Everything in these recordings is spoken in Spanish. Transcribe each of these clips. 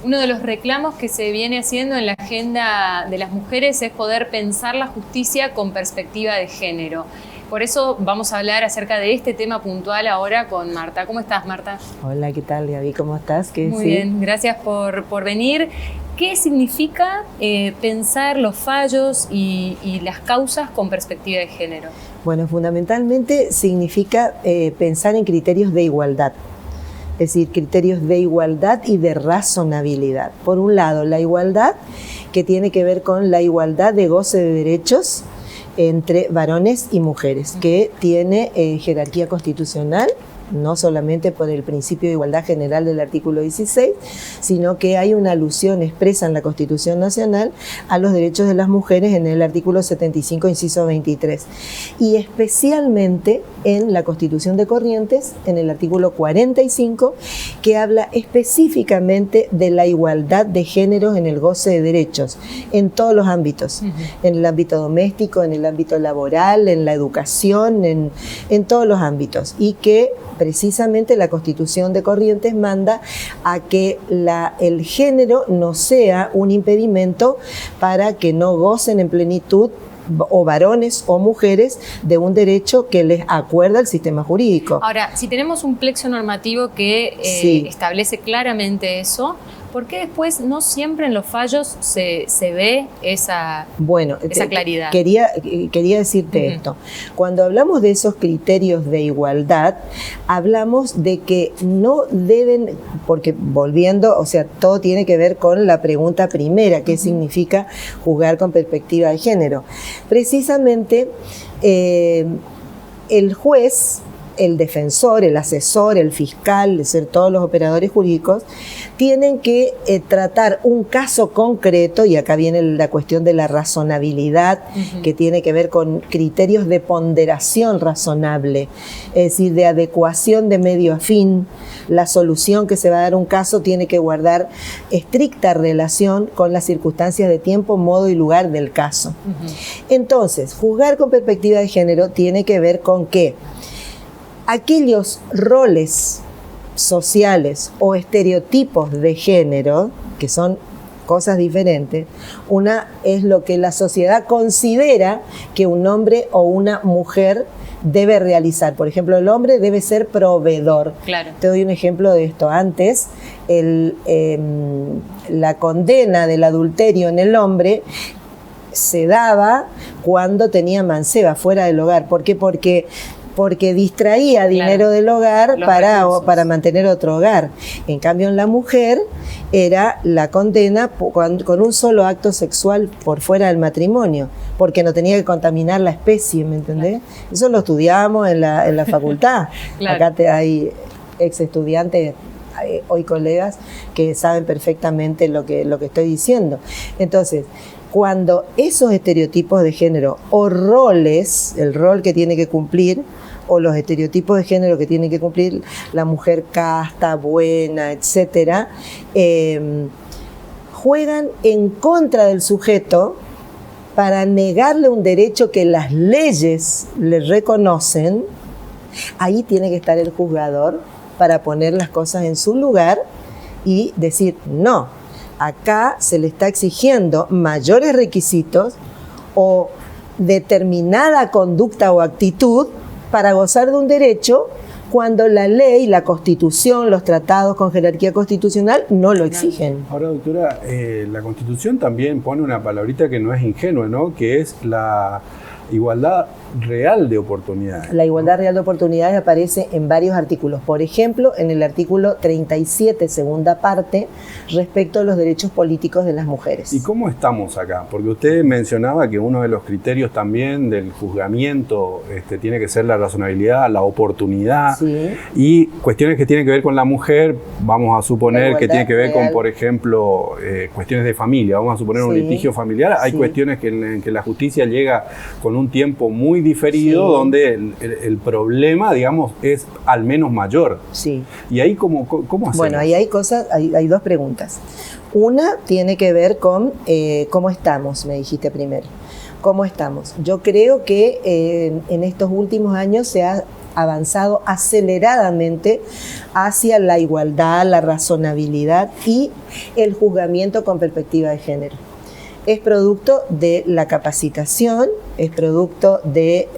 Uno de los reclamos que se viene haciendo en la agenda de las mujeres es poder pensar la justicia con perspectiva de género. Por eso vamos a hablar acerca de este tema puntual ahora con Marta. ¿Cómo estás, Marta? Hola, ¿qué tal, Gaby? ¿Cómo estás? Muy bien, gracias por venir. ¿Qué significa pensar los fallos y las causas con perspectiva de género? Bueno, fundamentalmente significa pensar en criterios de igualdad. Es decir, criterios de igualdad y de razonabilidad. Por un lado, la igualdad, que tiene que ver con la igualdad de goce de derechos entre varones y mujeres, que tiene jerarquía constitucional, no solamente por el principio de igualdad general del artículo 16, sino que hay una alusión expresa en la Constitución Nacional a los derechos de las mujeres en el artículo 75, inciso 23, y especialmente en la Constitución de Corrientes, en el artículo 45, que habla específicamente de la igualdad de géneros en el goce de derechos, en todos los ámbitos, en el ámbito doméstico, en el ámbito laboral, en la educación, en todos los ámbitos, y que precisamente la Constitución de Corrientes manda a que el género no sea un impedimento para que no gocen en plenitud o varones o mujeres de un derecho que les acuerda el sistema jurídico. Ahora, si tenemos un plexo normativo que establece claramente eso, ¿por qué después no siempre en los fallos se ve esa claridad? Quería decirte esto. Cuando hablamos de esos criterios de igualdad, hablamos de que no deben, porque volviendo, o sea, todo tiene que ver con la pregunta primera, ¿qué significa juzgar con perspectiva de género? Precisamente el juez, el defensor, el asesor, el fiscal, es decir, todos los operadores jurídicos, tienen que tratar un caso concreto, y acá viene la cuestión de la razonabilidad, que tiene que ver con criterios de ponderación razonable, es decir, de adecuación de medio a fin. La solución que se va a dar a un caso tiene que guardar estricta relación con las circunstancias de tiempo, modo y lugar del caso. Entonces, juzgar con perspectiva de género tiene que ver con que aquellos roles sociales o estereotipos de género, que son cosas diferentes, una es lo que la sociedad considera que un hombre o una mujer debe realizar. Por ejemplo, el hombre debe ser proveedor. Claro. Te doy un ejemplo de esto. Antes, la condena del adulterio en el hombre se daba cuando tenía manceba fuera del hogar. ¿Por qué? Porque distraía dinero del hogar para mantener otro hogar. En cambio, en la mujer era la condena con un solo acto sexual por fuera del matrimonio, porque no tenía que contaminar la especie, ¿me entendés? Eso lo estudiábamos en la facultad. Acá hay ex estudiantes, hoy colegas, que saben perfectamente lo que estoy diciendo. Entonces, cuando esos estereotipos de género o roles, el rol que tiene que cumplir, o los estereotipos de género que tiene que cumplir la mujer casta, buena, etcétera, juegan en contra del sujeto para negarle un derecho que las leyes le reconocen, ahí tiene que estar el juzgador para poner las cosas en su lugar y decir, no, acá se le está exigiendo mayores requisitos o determinada conducta o actitud para gozar de un derecho cuando la ley, la Constitución, los tratados con jerarquía constitucional no lo exigen. Ahora, doctora, la Constitución también pone una palabrita que no es ingenua, ¿no? Que es la igualdad real de oportunidades. La igualdad real de oportunidades aparece en varios artículos. Por ejemplo, en el artículo 37, segunda parte, respecto a los derechos políticos de las mujeres. ¿Y cómo estamos acá? Porque usted mencionaba que uno de los criterios también del juzgamiento tiene que ser la razonabilidad, la oportunidad, y cuestiones que tienen que ver con la mujer, vamos a suponer que tiene que ver con, por ejemplo, cuestiones de familia, vamos a suponer un litigio familiar, hay cuestiones en que la justicia llega con un tiempo muy diferido, donde el problema, digamos, es al menos mayor. Sí. ¿Y ahí cómo hacemos? Bueno, ahí hay dos preguntas. Una tiene que ver con cómo estamos, me dijiste primero. ¿Cómo estamos? Yo creo que en estos últimos años se ha avanzado aceleradamente hacia la igualdad, la razonabilidad y el juzgamiento con perspectiva de género. Es producto de la capacitación, es producto de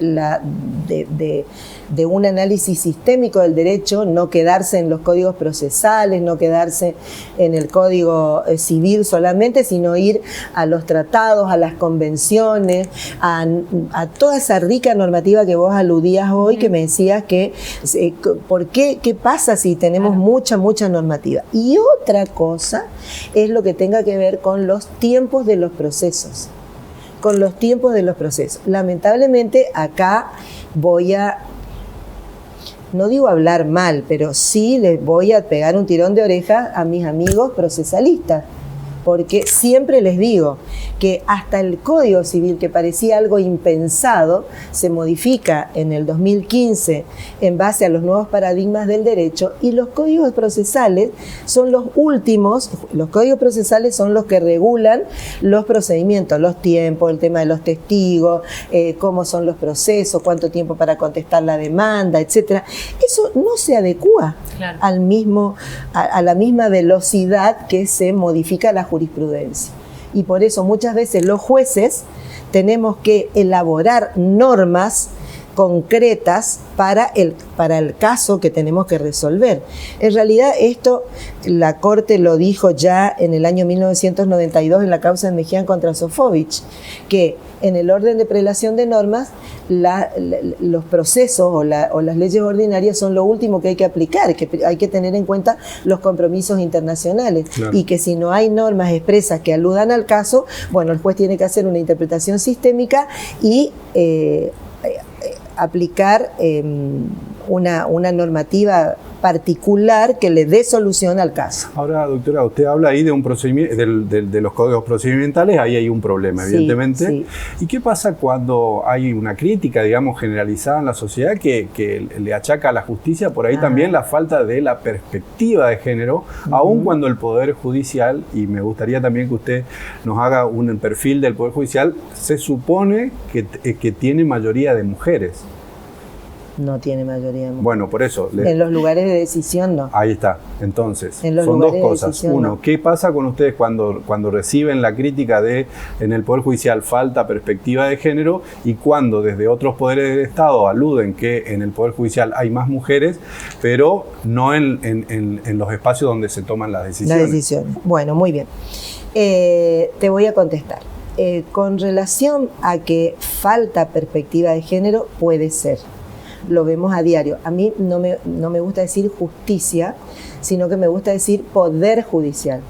un análisis sistémico del derecho, no quedarse en los códigos procesales, no quedarse en el código civil solamente, sino ir a los tratados, a las convenciones, a toda esa rica normativa que vos aludías hoy, que me decías que, ¿por qué? ¿Qué pasa si tenemos mucha normativa? Y otra cosa es lo que tenga que ver con los tiempos de los procesos. Con los tiempos de los procesos. Lamentablemente acá voy a, no digo hablar mal, pero sí les voy a pegar un tirón de oreja a mis amigos procesalistas, porque siempre les digo que hasta el Código Civil, que parecía algo impensado, se modifica en el 2015 en base a los nuevos paradigmas del derecho, y los códigos procesales son los últimos. Los códigos procesales son los que regulan los procedimientos, los tiempos, el tema de los testigos, cómo son los procesos, cuánto tiempo para contestar la demanda, etcétera. Eso no se adecua a la misma velocidad que se modifica la jurisprudencia. Y por eso muchas veces los jueces tenemos que elaborar normas concretas para el caso que tenemos que resolver. En realidad esto la Corte lo dijo ya en el año 1992 en la causa de Mejián contra Sofovich, que en el orden de prelación de normas los procesos o las leyes ordinarias son lo último que hay que aplicar, que hay que tener en cuenta los compromisos internacionales, y que si no hay normas expresas que aludan al caso, bueno, el juez tiene que hacer una interpretación sistémica y aplicar una normativa particular que le dé solución al caso. Ahora, doctora, usted habla ahí de un procedimiento, de los códigos procedimentales, ahí hay un problema, evidentemente. Sí. ¿Y qué pasa cuando hay una crítica, digamos, generalizada en la sociedad que le achaca a la justicia por ahí también la falta de la perspectiva de género, aun cuando el Poder Judicial, y me gustaría también que usted nos haga un perfil del Poder Judicial, se supone que tiene mayoría de mujeres? No tiene mayoría de mujeres. Bueno, por eso. En los lugares de decisión no. Ahí está. Entonces, son dos cosas. Decisión, uno, no. ¿Qué pasa con ustedes cuando reciben la crítica de en el Poder Judicial falta perspectiva de género, y cuando desde otros poderes del Estado aluden que en el Poder Judicial hay más mujeres, pero no en los espacios donde se toman las decisiones? Las decisiones. Bueno, muy bien. Te voy a contestar. Con relación a que falta perspectiva de género, puede ser. Lo vemos a diario. A mí no me gusta decir justicia, sino que me gusta decir poder judicial.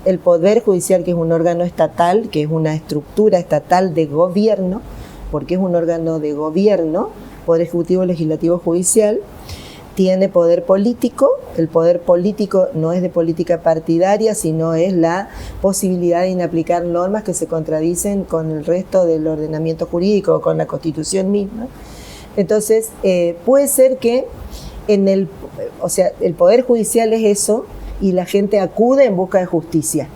El Poder Judicial, que es un órgano estatal, que es una estructura estatal de gobierno, porque es un órgano de gobierno, Poder Ejecutivo, Legislativo, Judicial, tiene poder político. El poder político no es de política partidaria, sino es la posibilidad de inaplicar normas que se contradicen con el resto del ordenamiento jurídico, con la Constitución misma. Entonces, puede ser que el Poder Judicial es eso, y la gente acude en busca de justicia.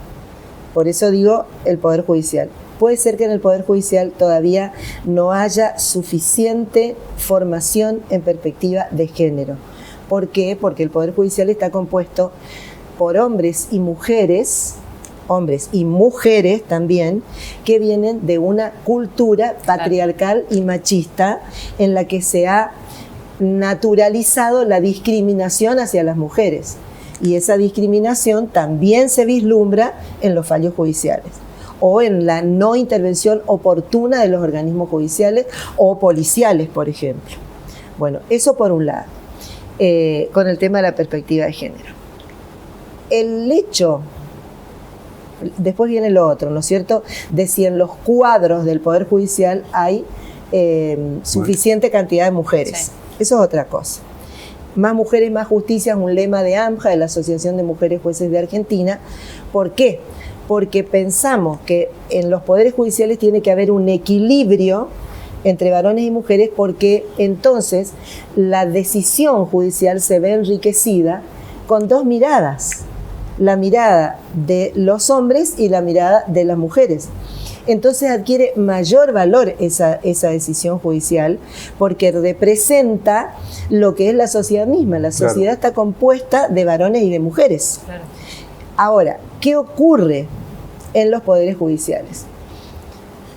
Por eso digo el Poder Judicial. Puede ser que en el Poder Judicial todavía no haya suficiente formación en perspectiva de género. ¿Por qué? Porque el Poder Judicial está compuesto por hombres y mujeres también, que vienen de una cultura patriarcal y machista en la que se ha naturalizado la discriminación hacia las mujeres. Y esa discriminación también se vislumbra en los fallos judiciales o en la no intervención oportuna de los organismos judiciales o policiales, por ejemplo. Bueno, eso por un lado, con el tema de la perspectiva de género. El hecho... Después viene lo otro, ¿no es cierto?, de si en los cuadros del Poder Judicial hay suficiente cantidad de mujeres. Sí. Eso es otra cosa. Más mujeres, más justicia es un lema de AMJA, de la Asociación de Mujeres Jueces de Argentina. ¿Por qué? Porque pensamos que en los poderes judiciales tiene que haber un equilibrio entre varones y mujeres, porque entonces la decisión judicial se ve enriquecida con dos miradas. La mirada de los hombres y la mirada de las mujeres. entonces adquiere mayor valor esa decisión judicial porque representa lo que es la sociedad misma. La sociedad está compuesta de varones y de mujeres. Claro. Ahora, ¿qué ocurre en los poderes judiciales?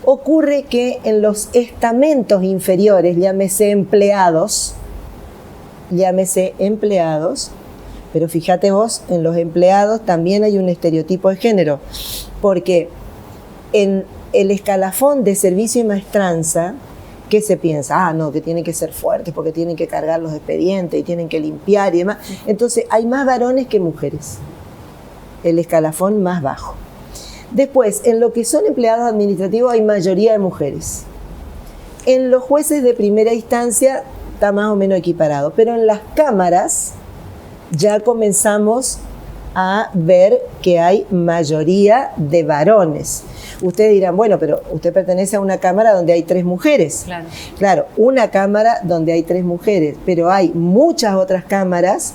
Ocurre que en los estamentos inferiores, llámese empleados, pero fíjate vos, en los empleados también hay un estereotipo de género, porque en el escalafón de servicio y maestranza, ¿qué se piensa? No, que tienen que ser fuertes porque tienen que cargar los expedientes y tienen que limpiar y demás. Entonces hay más varones que mujeres, el escalafón más bajo. Después, en lo que son empleados administrativos hay mayoría de mujeres. En los jueces de primera instancia está más o menos equiparado, pero en las cámaras ya comenzamos a ver que hay mayoría de varones. Ustedes dirán, bueno, pero usted pertenece a una cámara donde hay 3 mujeres. Claro, una cámara donde hay 3 mujeres, pero hay muchas otras cámaras.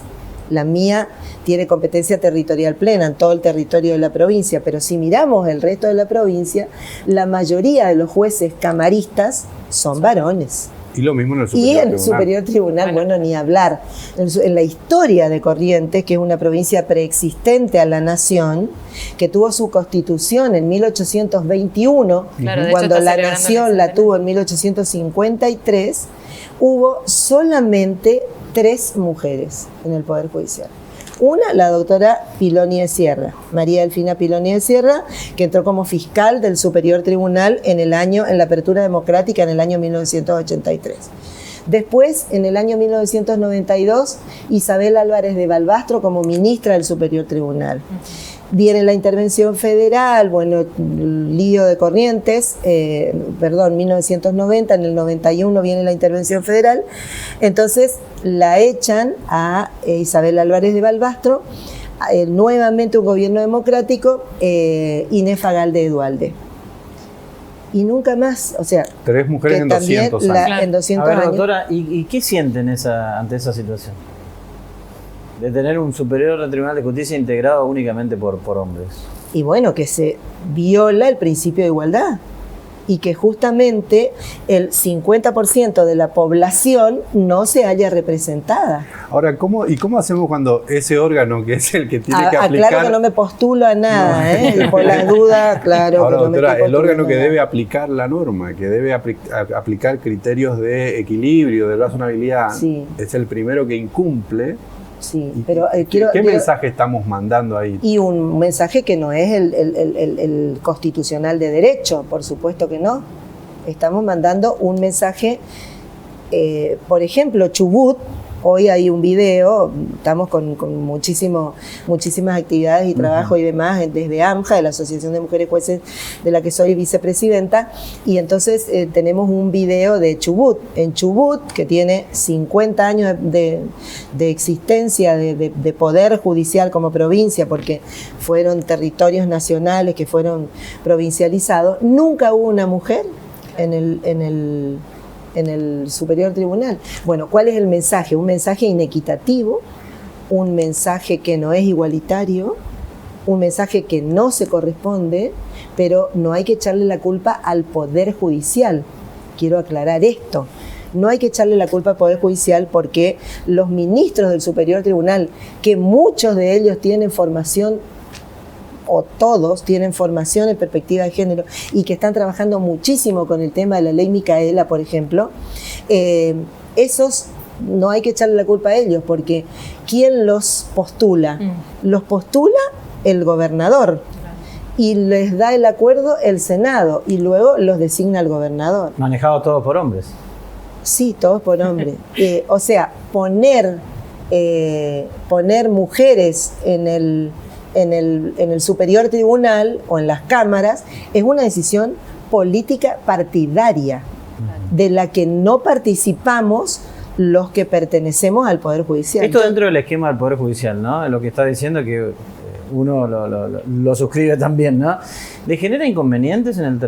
La mía tiene competencia territorial plena en todo el territorio de la provincia, pero si miramos el resto de la provincia, la mayoría de los jueces camaristas son varones. Y lo mismo en el Superior Tribunal. Y el Superior Tribunal, bueno, ni hablar. En la historia de Corrientes, que es una provincia preexistente a la nación, que tuvo su constitución en 1821, cuando la nación la tuvo en 1853, hubo solamente 3 mujeres en el Poder Judicial. Una, la doctora Piloni de Sierra, María Delfina Piloni de Sierra, que entró como fiscal del Superior Tribunal en la apertura democrática en el año 1983. Después, en el año 1992, Isabel Álvarez de Balbastro como ministra del Superior Tribunal. Viene la intervención federal, bueno, el lío de Corrientes, 1990, en el 91 viene la intervención federal, entonces la echan a Isabel Álvarez de Balbastro, nuevamente un gobierno democrático, Inés Fagalde de Duhalde. Y nunca más, o sea... 3 mujeres en 200 años. En 200 a ver, años. doctora, ¿y qué sienten ante esa situación? De tener un superior del Tribunal de Justicia integrado únicamente por hombres. Y bueno, que se viola el principio de igualdad y que justamente el 50% de la población no se haya representada. Ahora, ¿cómo hacemos cuando ese órgano, que es el que tiene que aplicar... Claro que no me postulo a nada, no. Por la duda, claro. Ahora, que no doctora, me el órgano que debe aplicar la norma, que debe aplicar criterios de equilibrio, de razonabilidad, sí, es el primero que incumple. Sí, pero ¿Qué mensaje estamos mandando ahí? Y un mensaje que no es el constitucional de derecho, por supuesto que no. Estamos mandando un mensaje, por ejemplo, Chubut. Hoy hay un video, estamos con muchísimas actividades y trabajo y demás desde AMJA, de la Asociación de Mujeres Jueces, de la que soy vicepresidenta, y entonces tenemos un video de Chubut. En Chubut, que tiene 50 años de existencia de poder judicial como provincia, porque fueron territorios nacionales que fueron provincializados, nunca hubo una mujer en el Superior Tribunal. Bueno, ¿cuál es el mensaje? Un mensaje inequitativo, un mensaje que no es igualitario, un mensaje que no se corresponde, pero no hay que echarle la culpa al Poder Judicial. Quiero aclarar esto. No hay que echarle la culpa al Poder Judicial porque los ministros del Superior Tribunal, que muchos de ellos tienen formación, o todos tienen formación en perspectiva de género y que están trabajando muchísimo con el tema de la ley Micaela, por ejemplo, esos no hay que echarle la culpa a ellos, porque ¿quién los postula? Los postula el gobernador y les da el acuerdo el Senado y luego los designa el gobernador. ¿Manejado todos por hombres? Sí, todos por hombres. O sea, poner mujeres en el Superior Tribunal o en las cámaras es una decisión política partidaria de la que no participamos los que pertenecemos al Poder Judicial. Esto dentro del esquema del Poder Judicial, ¿no? Lo que está diciendo que uno lo suscribe también, ¿no? ¿Le genera inconvenientes en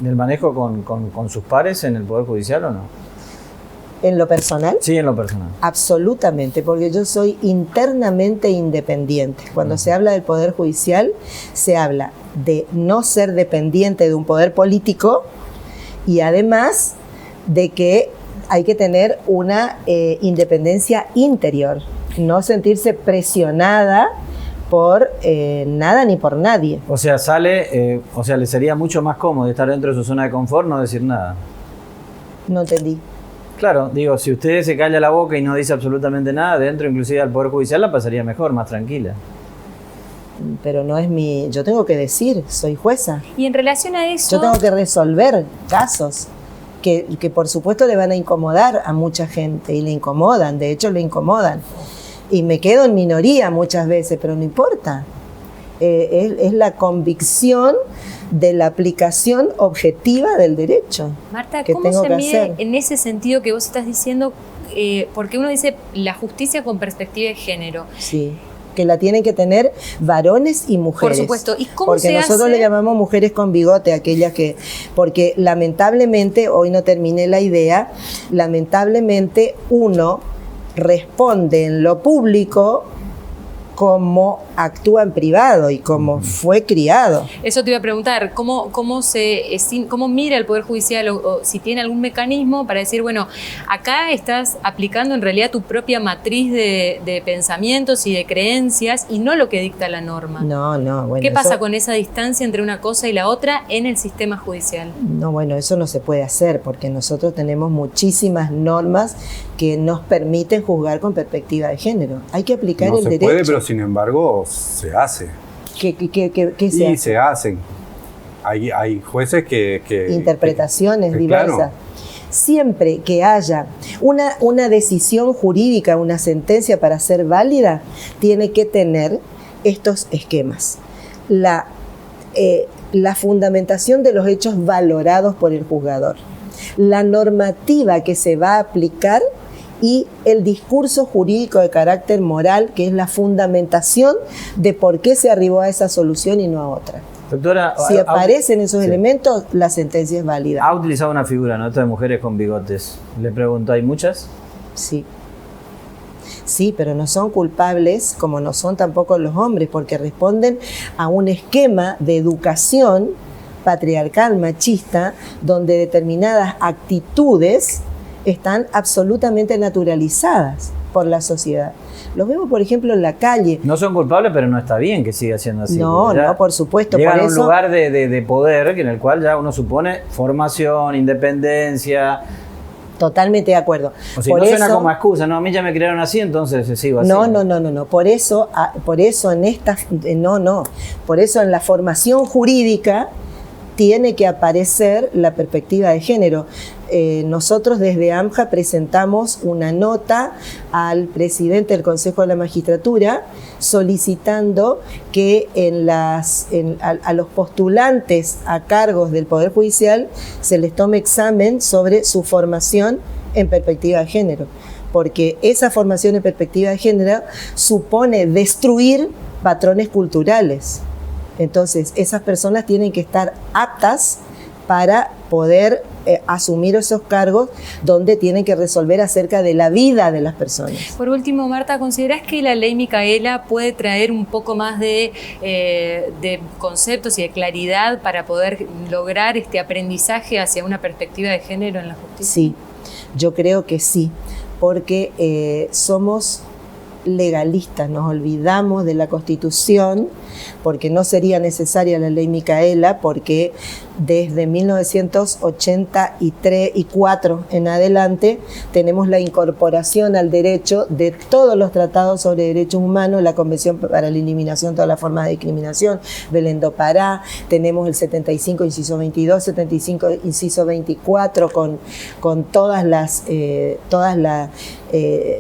el manejo con sus pares en el Poder Judicial o no? ¿En lo personal? Sí, en lo personal. Absolutamente, porque yo soy internamente independiente. Cuando se habla del Poder Judicial, se habla de no ser dependiente de un poder político y además de que hay que tener una independencia interior, no sentirse presionada por nada ni por nadie. O sea, le sería mucho más cómodo estar dentro de su zona de confort, no decir nada. No entendí. Claro, digo, si usted se calla la boca y no dice absolutamente nada, dentro inclusive del Poder Judicial la pasaría mejor, más tranquila. Pero no es yo tengo que decir, soy jueza. Y en relación a eso... Yo tengo que resolver casos que por supuesto le van a incomodar a mucha gente y le incomodan, de hecho le incomodan. Y me quedo en minoría muchas veces, pero no importa. Es la convicción de la aplicación objetiva del derecho. Marta, que ¿cómo tengo se que mide hacer. en ese sentido que vos estás diciendo? Porque uno dice la justicia con perspectiva de género. Sí, que la tienen que tener varones y mujeres. Por supuesto. ¿Y cómo porque se nosotros hace? le llamamos mujeres con bigote, aquellas que... Porque lamentablemente, hoy no terminé la idea, lamentablemente uno responde en lo público como actúa en privado y como fue criado. Eso te iba a preguntar, ¿cómo mira el Poder Judicial o si tiene algún mecanismo para decir, bueno, acá estás aplicando en realidad tu propia matriz de pensamientos y de creencias y no lo que dicta la norma? No, bueno. ¿Qué pasa con esa distancia entre una cosa y la otra en el sistema judicial? No, bueno, eso no se puede hacer porque nosotros tenemos muchísimas normas que nos permiten juzgar con perspectiva de género. Hay que aplicar el derecho. No se puede, pero sin embargo se hace. ¿Qué se Sí, hace? se hacen. Hay jueces que interpretaciones que, diversas. claro. Siempre que haya una decisión jurídica, una sentencia para ser válida, tiene que tener estos esquemas. La fundamentación de los hechos valorados por el juzgador, la normativa que se va a aplicar y el discurso jurídico de carácter moral, que es la fundamentación de por qué se arribó a esa solución y no a otra. Doctora, Si aparecen esos sí. elementos, la sentencia es válida. Ha utilizado una figura, ¿no? Esto de mujeres con bigotes. Le pregunto, ¿hay muchas? Sí. Sí, pero no son culpables, como no son tampoco los hombres, porque responden a un esquema de educación patriarcal, machista, donde determinadas actitudes están absolutamente naturalizadas por la sociedad. Los vemos, por ejemplo, en la calle. No son culpables, pero no está bien que siga siendo así. No, por supuesto. Llegan por a un eso, lugar de poder en el cual ya uno supone formación, independencia. Totalmente de acuerdo. O sea, por no eso, suena como excusa, no, a mí ya me crearon así, entonces sigo así. No. Por eso en la formación jurídica tiene que aparecer la perspectiva de género. Nosotros desde AMJA presentamos una nota al presidente del Consejo de la Magistratura solicitando que a los postulantes a cargos del Poder Judicial se les tome examen sobre su formación en perspectiva de género, porque esa formación en perspectiva de género supone destruir patrones culturales. Entonces, esas personas tienen que estar aptas para poder asumir esos cargos donde tienen que resolver acerca de la vida de las personas. Por último, Marta, ¿considerás que la ley Micaela puede traer un poco más de conceptos y de claridad para poder lograr este aprendizaje hacia una perspectiva de género en la justicia? Sí, yo creo que sí, porque somos legalistas, nos olvidamos de la Constitución, porque no sería necesaria la ley Micaela, porque desde 1983 y 4 en adelante tenemos la incorporación al derecho de todos los tratados sobre derechos humanos, la Convención para la Eliminación de todas las formas de discriminación, Belén do Pará, tenemos el 75 inciso 22, 75 inciso 24 con todas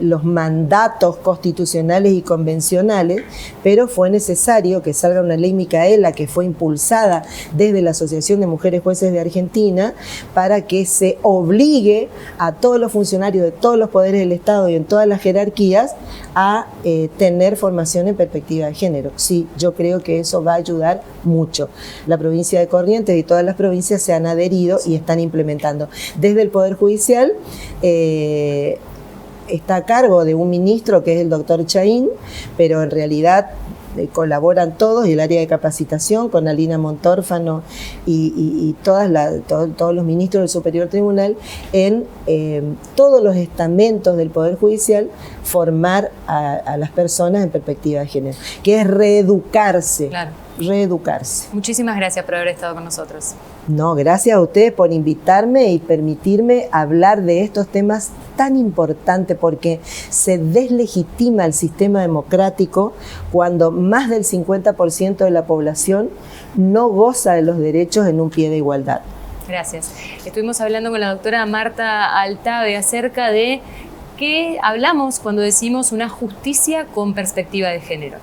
los mandatos constitucionales constitucionales y convencionales, pero fue necesario que salga una ley Micaela que fue impulsada desde la Asociación de Mujeres Jueces de Argentina para que se obligue a todos los funcionarios de todos los poderes del Estado y en todas las jerarquías a tener formación en perspectiva de género. Sí, yo creo que eso va a ayudar mucho. La provincia de Corrientes y todas las provincias se han adherido y están implementando. Desde el Poder Judicial está a cargo de un ministro que es el doctor Chaín, pero en realidad colaboran todos, y el área de capacitación con Alina Montórfano y todos los ministros del Superior Tribunal en todos los estamentos del Poder Judicial, formar a las personas en perspectiva de género, que es reeducarse. Claro. Reeducarse. Muchísimas gracias por haber estado con nosotros. No, gracias a ustedes por invitarme y permitirme hablar de estos temas tan importantes, porque se deslegitima el sistema democrático cuando más del 50% de la población no goza de los derechos en un pie de igualdad. Gracias. Estuvimos hablando con la doctora Marta Altave acerca de qué hablamos cuando decimos una justicia con perspectiva de género.